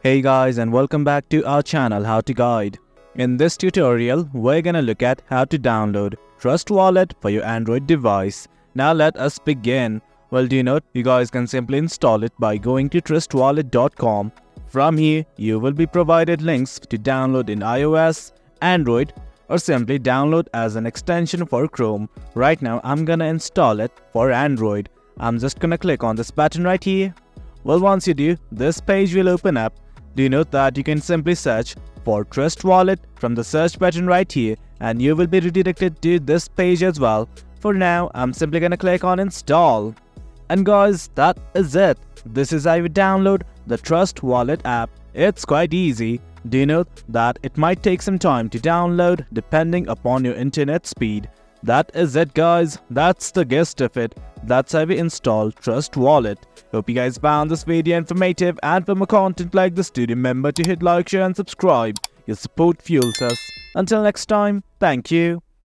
Hey guys, and welcome back to our channel How to Guide. In this tutorial, we're gonna look at how to download Trust Wallet for your Android device. Now let us begin. Well, do you know, you guys can simply install it by going to trustwallet.com. From here, you will be provided links to download in iOS, Android, or simply download as an extension for Chrome. Right now, I'm gonna install it for Android. I'm just gonna click on this button right here. Well, once you do, this page will open up. Do you note that you can simply search for Trust Wallet from the search button right here, and you will be redirected to this page as well. For now, I'm simply gonna click on install. And guys, that is it. This is how you download the Trust Wallet app. It's quite easy. Do you know that it might take some time to download depending upon your internet speed? That is it guys, that's the gist of it. That's how we install Trust Wallet. Hope you guys found this video informative, and for more content like this, do remember to hit like, share and subscribe. Your support fuels us. Until next time, thank you.